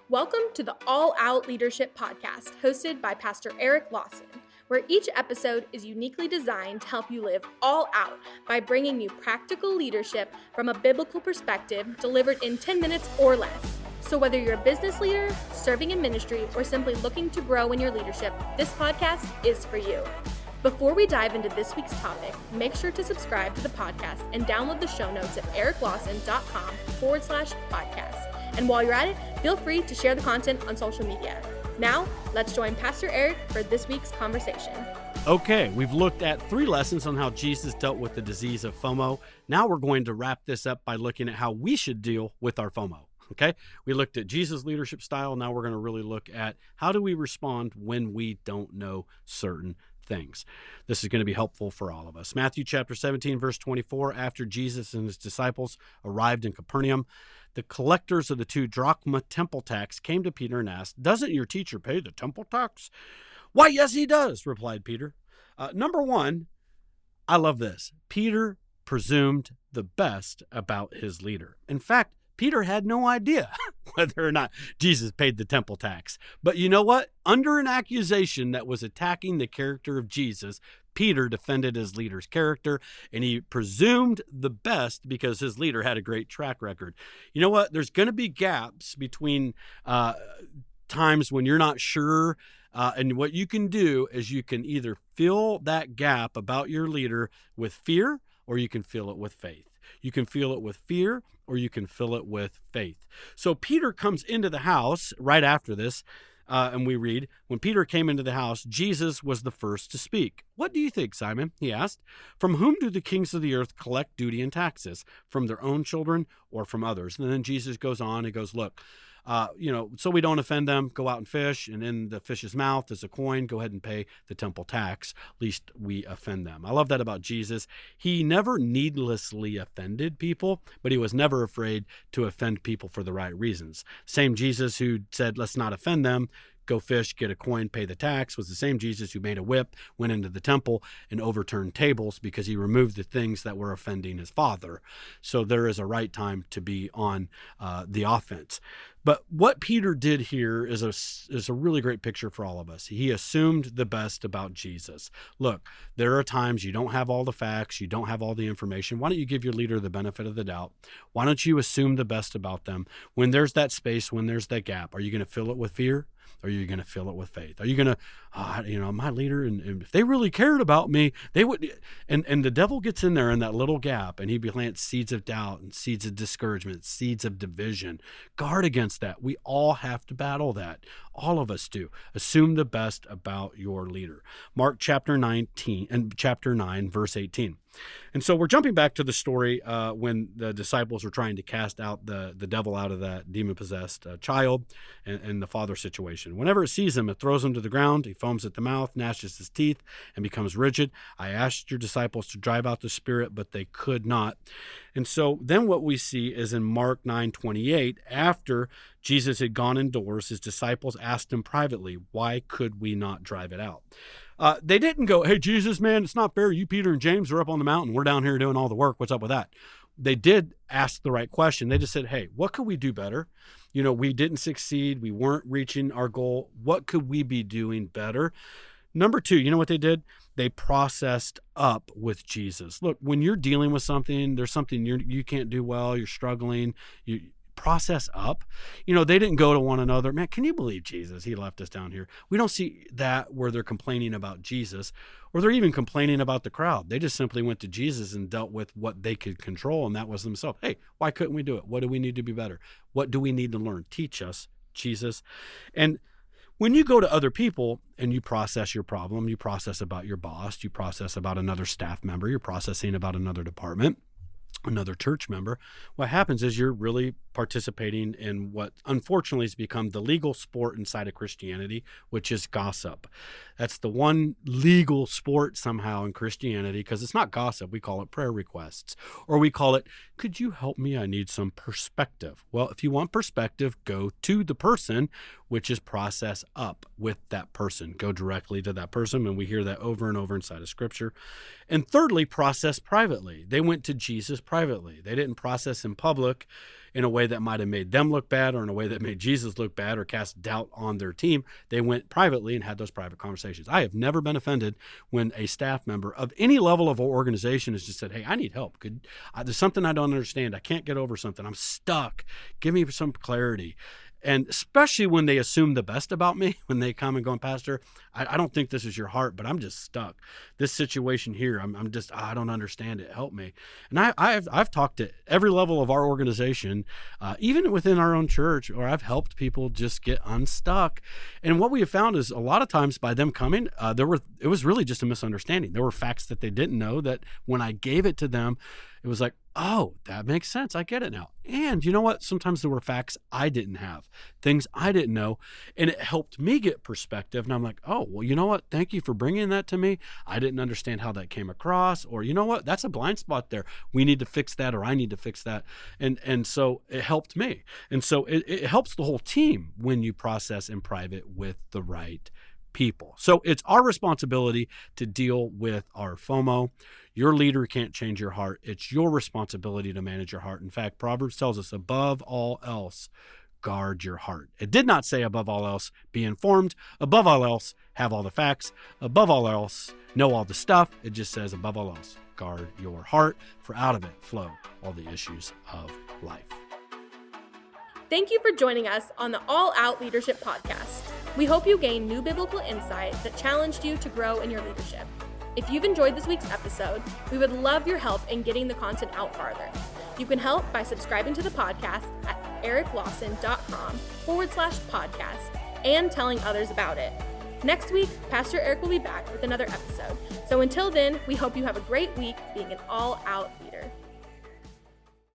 Welcome to the All Out Leadership Podcast, hosted by Pastor Eric Lawson, where each episode is uniquely designed to help you live all out by bringing you practical leadership from a biblical perspective delivered in 10 minutes or less. So whether you're a business leader, serving in ministry, or simply looking to grow in your leadership, this podcast is for you. Before we dive into this week's topic, make sure to subscribe to the podcast and download the show notes at ericlawson.com/podcast. And while you're at it, feel free to share the content on social media. Now, let's join Pastor Eric for this week's conversation. Okay, we've looked at 3 lessons on how Jesus dealt with the disease of FOMO. Now we're going to wrap this up by looking at how we should deal with our FOMO. Okay, we looked at Jesus' leadership style. Now we're going to really look at how do we respond when we don't know certain things. This is going to be helpful for all of us. Matthew chapter 17, verse 24, after Jesus and his disciples arrived in Capernaum, the collectors of the 2 drachma temple tax came to Peter and asked, "Doesn't your teacher pay the temple tax?" "Why, yes, he does," replied Peter. Number one, I love this. Peter presumed the best about his leader. In fact, Peter had no idea whether or not Jesus paid the temple tax. But you know what? Under an accusation that was attacking the character of Jesus, Peter defended his leader's character, and he presumed the best because his leader had a great track record. You know what? There's going to be gaps between times when you're not sure, and what you can do is you can either fill that gap about your leader with fear, or you can fill it with faith. You can fill it with fear, or you can fill it with faith. So Peter comes into the house right after this, and we read, when Peter came into the house, Jesus was the first to speak. "What do you think, Simon?" he asked. "From whom do the kings of the earth collect duty and taxes? From their own children or from others?" And then Jesus goes on and goes, look, so we don't offend them, go out and fish, and in the fish's mouth is a coin. Go ahead and pay the temple tax, lest we offend them. I love that about Jesus. He never needlessly offended people, but he was never afraid to offend people for the right reasons. Same Jesus who said, let's not offend them, go fish, get a coin, pay the tax, was the same Jesus who made a whip, went into the temple, and overturned tables because he removed the things that were offending his Father. So there is a right time to be on the offense. But what Peter did here is a really great picture for all of us. He assumed the best about Jesus. Look, there are times you don't have all the facts, you don't have all the information. Why don't you give your leader the benefit of the doubt? Why don't you assume the best about them? When there's that space, when there's that gap, are you going to fill it with fear? Or are you going to fill it with faith? Are you going to, my leader, and if they really cared about me, they would. And the devil gets in there in that little gap, and he plants seeds of doubt and seeds of discouragement, seeds of division. Guard against that. We all have to battle that. All of us do. Assume the best about your leader. Mark chapter 19 and chapter 9, verse 18. And so we're jumping back to the story when the disciples were trying to cast out the devil out of that demon-possessed child and the father situation. Whenever it sees him, it throws him to the ground. He foams at the mouth, gnashes his teeth, and becomes rigid. "I asked your disciples to drive out the spirit, but they could not." And so then what we see is in Mark 9:28, after Jesus had gone indoors, his disciples asked him privately, "Why could we not drive it out?" They didn't go, "Hey, Jesus, man, it's not fair. You, Peter, and James are up on the mountain. We're down here doing all the work. What's up with that?" They did ask the right question. They just said, "Hey, what could we do better? We didn't succeed. We weren't reaching our goal. What could we be doing better?" Number 2, you know what they did? They processed up with Jesus. Look, when you're dealing with something, there's something you can't do well, you're struggling, you process up. They didn't go to one another, "Man, can you believe Jesus? He left us down here." We don't see that where they're complaining about Jesus, or they're even complaining about the crowd. They just simply went to Jesus and dealt with what they could control, and that was themselves. Hey, why couldn't we do it? What do we need to be better? What do we need to learn? Teach us, Jesus. And when you go to other people and you process your problem, you process about your boss, you process about another staff member, you're processing about another department, another church member, what happens is you're really participating in what unfortunately has become the legal sport inside of Christianity, which is gossip. That's the one legal sport somehow in Christianity, because it's not gossip. We call it prayer requests, or we call it, "Could you help me? I need some perspective." Well, if you want perspective, go to the person which is process up with that person. Go directly to that person, and we hear that over and over inside of Scripture. And thirdly, process privately. They went to Jesus privately. They didn't process in public in a way that might have made them look bad or in a way that made Jesus look bad or cast doubt on their team. They went privately and had those private conversations. I have never been offended when a staff member of any level of organization has just said, hey, I need help. There's something I don't understand. I can't get over something. I'm stuck. Give me some clarity. And especially when they assume the best about me, when they come and go, Pastor, I don't think this is your heart, but I'm just stuck. This situation here, I don't understand it. Help me. And I've talked to every level of our organization, even within our own church, or I've helped people just get unstuck. And what we have found is a lot of times by them coming, it was really just a misunderstanding. There were facts that they didn't know that when I gave it to them, it was like, oh, that makes sense. I get it now. And you know what? Sometimes there were facts I didn't have, things I didn't know, and it helped me get perspective. And I'm like, oh, well, you know what? Thank you for bringing that to me. I didn't understand how that came across, or you know what? That's a blind spot there. We need to fix that, or I need to fix that. And so it helped me. And so it helps the whole team when you process in private with the right people. So it's our responsibility to deal with our FOMO. Your leader can't change your heart. It's your responsibility to manage your heart. In fact, Proverbs tells us, above all else, guard your heart. It did not say, above all else, be informed. Above all else, have all the facts. Above all else, know all the stuff. It just says, above all else, guard your heart, for out of it flow all the issues of life. Thank you for joining us on the All Out Leadership Podcast. We hope you gained new biblical insight that challenged you to grow in your leadership. If you've enjoyed this week's episode, we would love your help in getting the content out farther. You can help by subscribing to the podcast at ericlawson.com/podcast and telling others about it. Next week, Pastor Eric will be back with another episode. So until then, we hope you have a great week being an all-out leader.